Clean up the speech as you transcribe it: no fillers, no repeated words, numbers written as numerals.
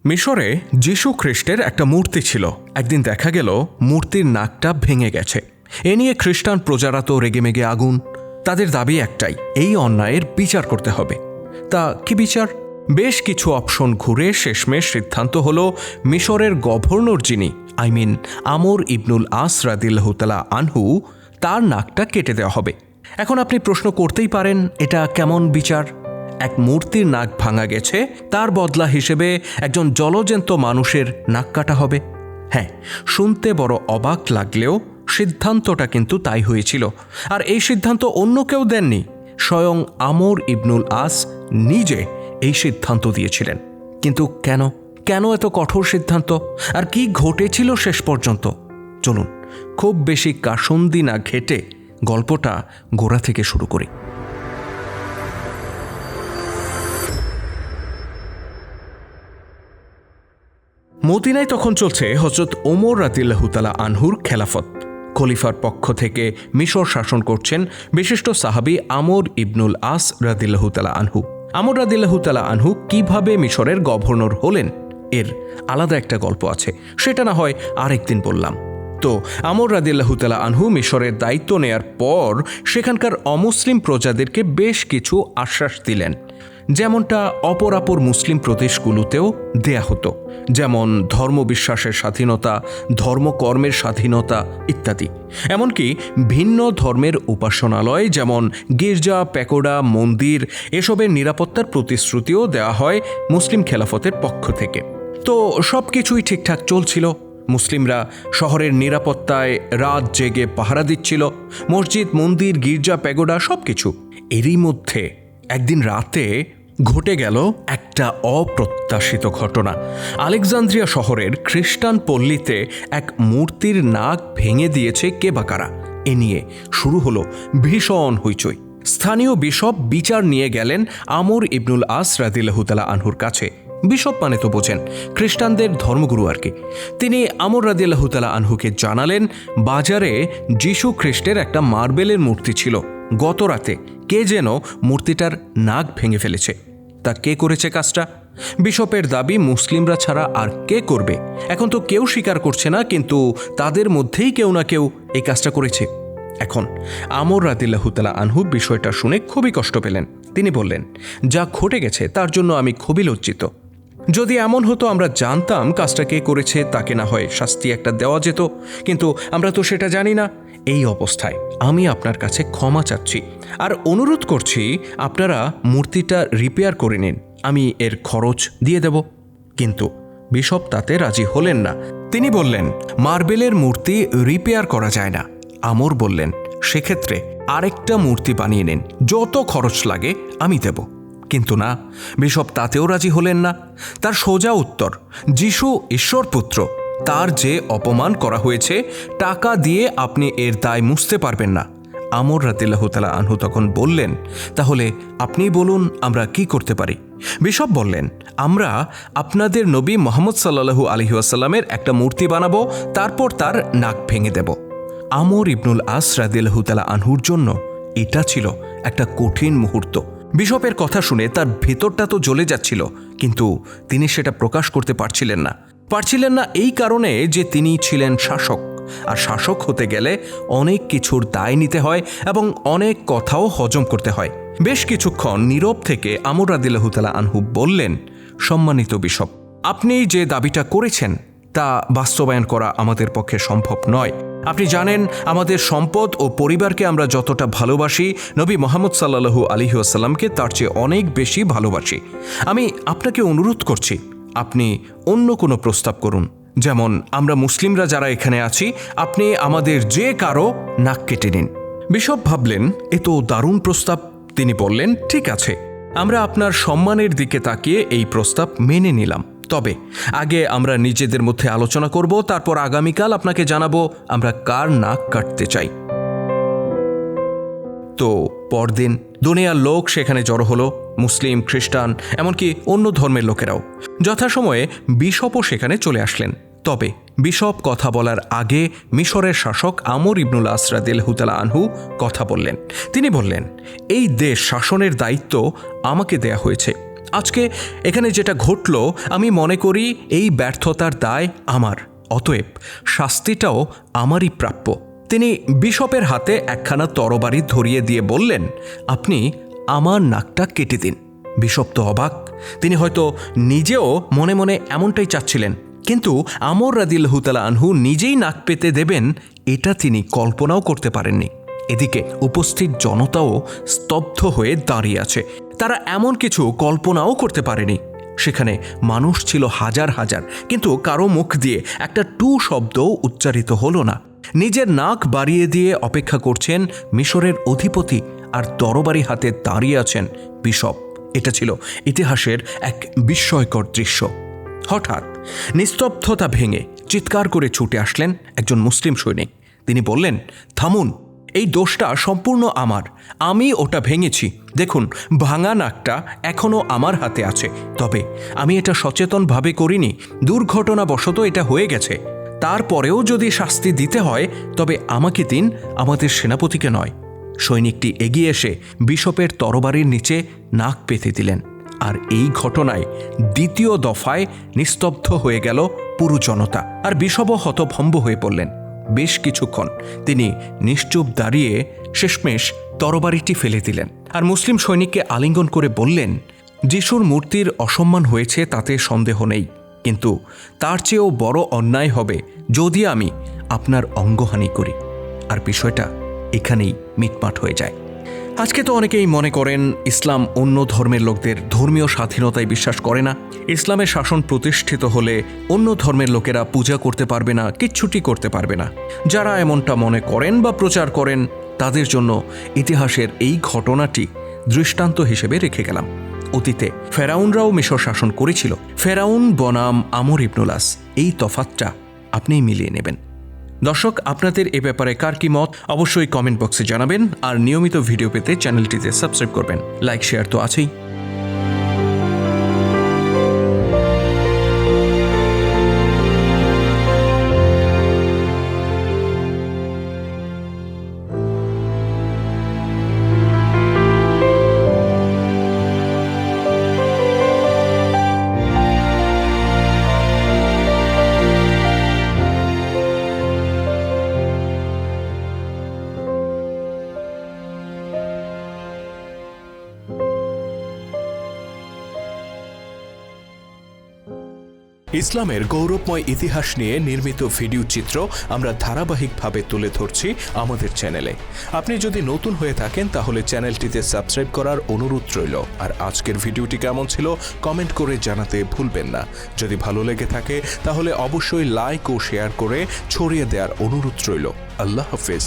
মিশরে যীশু খ্রিস্টের একটা মূর্তি ছিল। একদিন দেখা গেল মূর্তির নাকটা ভেঙে গেছে। এ নিয়ে খ্রিস্টান প্রজারা তো রেগেমেগে আগুন। তাদের দাবি একটাই, এই অন্যায়ের বিচার করতে হবে। তা কি বিচার? বেশ কিছু অপশন ঘুরে শেষমেশ সিদ্ধান্ত হলো মিশরের গভর্নর যিনি আমর ইবনুল আস রাদিয়াল্লাহু তাআলা আনহু, তার নাকটা কেটে দেওয়া হবে। এখন আপনি প্রশ্ন করতেই পারেন, এটা কেমন বিচার? এক মূর্তির নাক ভাঙা গেছে, তার বদলা হিসেবে একজন জলজ্যান্ত মানুষের নাক কাটা হবে। হ্যাঁ, শুনতে বড় অবাক লাগলেও সিদ্ধান্তটা কিন্তু তাই হয়েছিল। আর এই সিদ্ধান্ত অন্য কেউ দেননি, স্বয়ং আমর ইবনুল আস নিজে এই সিদ্ধান্ত দিয়েছিলেন। কিন্তু কেন কেন এত কঠোর সিদ্ধান্ত? আর কি ঘটেছিল শেষ পর্যন্ত? চলুন, খুব বেশি কাসন্দি না ঘেটে গল্পটা গোড়া থেকে শুরু করি। মদিনায় তখন চলছে হযরত ওমর রাদিয়াল্লাহু তাআলা আনহুর খেলাফত। খলিফার পক্ষ থেকে মিশর শাসন করছেন বিশিষ্ট সাহাবী আমর ইবনুল আস রাদিয়াল্লাহু তাআলা আনহু। আমর রাদিয়াল্লাহু তাআলা আনহু কিভাবে মিশরের গভর্নর হলেন, এর আলাদা একটা গল্প আছে, সেটা না হয় আরেকদিন বললাম। তো আমর রাদিয়াল্লাহু তাআলা আনহু মিশরের দায়িত্ব নেয়ার পর সেখানকার অমুসলিম প্রজাদেরকে বেশ কিছু আশ্বাস দিলেন, যেমনটা অপরাপর মুসলিম প্রদেশগুলোতেও দেয়া হতো, যেমন ধর্মবিশ্বাসের স্বাধীনতা, ধর্মকর্মের স্বাধীনতা ইত্যাদি। এমনকি ভিন্ন ধর্মের উপাসনালয় যেমন গির্জা, প্যাকোডা, মন্দির এসবের নিরাপত্তার প্রতিশ্রুতিও দেওয়া হয় মুসলিম খেলাফতের পক্ষ থেকে। তো সব কিছুই ঠিকঠাক চলছিল। মুসলিমরা শহরের নিরাপত্তায় রাত জেগে পাহারা দিচ্ছিল, মসজিদ, মন্দির, গির্জা, প্যাগোডা সবকিছু। এরই মধ্যে একদিন রাতে ঘটে গেল একটা অপ্রত্যাশিত ঘটনা। আলেকজান্দ্রিয়া শহরের খ্রিস্টান পল্লীতে এক মূর্তির নাক ভেঙে দিয়েছে কে বা কারা। এ নিয়ে শুরু হলো ভীষণ হইচই। স্থানীয় বিশপ বিচার নিয়ে গেলেন আমর ইবনুল আস রাদিয়াল্লাহু তাআলা আনহুর কাছে। বিশপ মানে তো বোঝেন, খ্রিস্টানদের ধর্মগুরু আর কি। তিনি আমর রাদিয়াল্লাহু তাআলা আনহুকে জানালেন, বাজারে যীশু খ্রিস্টের একটা মার্বেলের মূর্তি ছিল। গত রাতে কে যেন মূর্তিটার নাক ভেঙে ফেলেছে। তা কে করেছে কাজটা? বিশপের দাবি মুসলিমরা ছাড়া আর কে করবে। এখন তো কেউ স্বীকার করছে না, কিন্তু তাদের মধ্যেই কেউ না কেউ এই কাজটা করেছে। এখন আমর রাদিয়াল্লাহু তাআলা আনহু বিষয়টা শুনে খুবই কষ্ট পেলেন। তিনি বললেন, যা ঘটে গেছে তার জন্য আমি খুবই লজ্জিত। যদি এমন হতো আমরা জানতাম কাজটা কে করেছে, তাকে না হয় শাস্তি একটা দেওয়া যেত, কিন্তু আমরা তো সেটা জানি না। এই অবস্থায় আমি আপনার কাছে ক্ষমা চাচ্ছি আর অনুরোধ করছি আপনারা মূর্তিটা রিপেয়ার করে নিন, আমি এর খরচ দিয়ে দেব। কিন্তু বিশপ তাতে রাজি হলেন না। তিনি বললেন, মার্বেলের মূর্তি রিপেয়ার করা যায় না। আমর বললেন, সেক্ষেত্রে আরেকটা মূর্তি বানিয়ে নিন, যত খরচ লাগে আমি দেব। কিন্তু না, বিশপ তাতেও রাজি হলেন না। তার সোজা উত্তর, যীশু ঈশ্বরপুত্র, তার যে অপমান করা হয়েছে, টাকা দিয়ে আপনি এর দায় মুছতে পারবেন না। আমর রাদিয়াল্লাহু তাআলা আনহু তখন বললেন, তাহলে আপনিই বলুন আমরা কি করতে পারি? বিশপ বললেন, আমরা আপনাদের নবী মুহাম্মদ সাল্লাল্লাহু আলাইহি ওয়াসাল্লামের একটা মূর্তি বানাবো, তারপর তার নাক ভেঙে দেব। আমর ইবনুল আস রাদিয়াল্লাহু তাআলা আনহুর জন্য এটা ছিল একটা কঠিন মুহূর্ত। বিশপের কথা শুনে তার ভেতরটা তো জ্বলে যাচ্ছিল, কিন্তু তিনি সেটা প্রকাশ করতে পারছিলেন না এই কারণে যে তিনি ছিলেন শাসক, আর শাসক হতে গেলে অনেক কিছুর দায় নিতে হয় এবং অনেক কথাও হজম করতে হয়। বেশ কিছুক্ষণ নীরব থেকে আমর রাদিয়াল্লাহু তাআলা আনহু বললেন, সম্মানিত বিশপ, আপনি যে দাবিটা করেছেন তা বাস্তবায়ন করা আমাদের পক্ষে সম্ভব নয়। আপনি জানেন আমাদের সম্পদ ও পরিবারকে আমরা যতটা ভালোবাসি, নবী মুহাম্মদ সাল্লাল্লাহু আলাইহি ওয়াসাল্লামকে তার চেয়ে অনেক বেশি ভালোবাসি। আমি আপনাকে অনুরোধ করছি, আপনি অন্য কোনো প্রস্তাব করুন, যেমন আমরা মুসলিমরা যারা এখানে আছি, আপনি আমাদের যে কারো নাক কেটে নিন। বিশপ ভাবলেন, এ তো দারুণ প্রস্তাব। তিনি বললেন, ঠিক আছে, আমরা আপনার সম্মানের দিকে তাকিয়ে এই প্রস্তাব মেনে নিলাম। তবে আগে আমরা নিজেদের মধ্যে আলোচনা করব, তারপর আগামীকাল আপনাকে জানাবো আমরা কার নাক কাটতে চাই। তো পরদিন দুনিয়ার লোক সেখানে জড়ো হলো, মুসলিম, খ্রিস্টান, এমনকি অন্য ধর্মের লোকেরাও। যথাসময়ে বিশপও সেখানে চলে আসলেন। তবে বিশপ কথা বলার আগে মিশরের শাসক আমর ইবনুল আস রাদিয়াল্লাহু তাআলা আনহু কথা বললেন। তিনি বললেন, এই দেশ শাসনের দায়িত্ব আমাকে দেয়া হয়েছে, আজকে এখানে যেটা ঘটল, আমি মনে করি এই ব্যর্থতার দায় আমার, অতএব শাস্তিটাও আমারই প্রাপ্য। তিনি বিশপের হাতে একখানা তরবারি ধরিয়ে দিয়ে বললেন, আপনি আমার নাকটা কেটে দিন। বিশপ তো অবাক। তিনি হয়তো নিজেও মনে মনে এমনটাই চাচ্ছিলেন, কিন্তু আমর রাদিয়াল্লাহু তাআলা আনহু নিজেই নাক পেতে দেবেন এটা তিনি কল্পনাও করতে পারেননি। এদিকে উপস্থিত জনতাও স্তব্ধ হয়ে দাঁড়িয়ে আছে। তারা এমন কিছু কল্পনাও করতে পারেনি। সেখানে মানুষ ছিল হাজার হাজার, কিন্তু কারো মুখ দিয়ে একটা টু শব্দও উচ্চারিত হলো না। নিজের নাক বাড়িয়ে দিয়ে অপেক্ষা করছেন মিশরের অধিপতি, আর তরবারি হাতে দাঁড়িয়ে আছেন বিশপ। এটা ছিল ইতিহাসের এক বিস্ময়কর দৃশ্য। হঠাৎ নিস্তব্ধতা ভেঙে চিৎকার করে ছুটে আসলেন একজন মুসলিম সৈনিক। তিনি বললেন, থামুন, এই দোষটা সম্পূর্ণ আমার। আমি ওটা ভেঙেছি। দেখুন, ভাঙা নাকটা এখনও আমার হাতে আছে। তবে আমি এটা সচেতনভাবে করিনি, দুর্ঘটনাবশত এটা হয়ে গেছে। তারপরেও যদি শাস্তি দিতে হয় তবে আমাকে দিন, আমাদের সেনাপতিকে নয়। সৈনিকটি এগিয়ে এসে বিশপের তরবারির নিচে নাক পেতে দিলেন। আর এই ঘটনায় দ্বিতীয় দফায় নিস্তব্ধ হয়ে গেল পুরো জনতা, আর বিশপও হতভম্ব হয়ে পড়লেন। বেশ কিছুক্ষণ তিনি নিশ্চুপ দাঁড়িয়ে শেষমেশ তরবারিটি ফেলে দিলেন, আর মুসলিম সৈনিককে আলিঙ্গন করে বললেন, যিশুর মূর্তির অসম্মান হয়েছে তাতে সন্দেহ নেই, কিন্তু তার চেয়েও বড় অন্যায় হবে যদি আমি আপনার অঙ্গহানি করি। আর বিষয়টা এখানেই মিটমাট হয়ে যায়। আজকে তো অনেকেই মনে করেন ইসলাম অন্য ধর্মের লোকদের ধর্মীয় স্বাধীনতায় বিশ্বাস করে না। ইসলামের শাসন প্রতিষ্ঠিত হলে অন্য ধর্মের লোকেরা পূজা করতে পারবে না, কিচ্ছুটি করতে পারবে না। যারা এমনটা মনে করেন বা প্রচার করেন তাদের জন্য ইতিহাসের এই ঘটনাটি দৃষ্টান্ত হিসেবে রেখে গেলাম। অতীতে ফেরাউনরাও মিশর শাসন করেছিল। ফেরাউন বনাম আমর ইবনুল আস, এই তফাৎটা আপনিই মিলিয়ে নেবেন। দর্শক, আপনাদের এ ব্যাপারে কার কি মত অবশ্যই কমেন্ট বক্সে জানাবেন, আর নিয়মিত ভিডিও পেতে চ্যানেলটিতে সাবস্ক্রাইব করবেন। লাইক শেয়ার তো আছেই। ইসলামের গৌরবময় ইতিহাস নিয়ে নির্মিত ভিডিও চিত্র আমরা ধারাবাহিকভাবে তুলে ধরছি আমাদের চ্যানেলে। আপনি যদি নতুন হয়ে থাকেন তাহলে চ্যানেলটিতে সাবস্ক্রাইব করার অনুরোধ রইল। আর আজকের ভিডিওটি কেমন ছিল কমেন্ট করে জানাতে ভুলবেন না। যদি ভালো লেগে থাকে তাহলে অবশ্যই লাইক ও শেয়ার করে ছড়িয়ে দেওয়ার অনুরোধ রইল। আল্লাহ হাফেজ।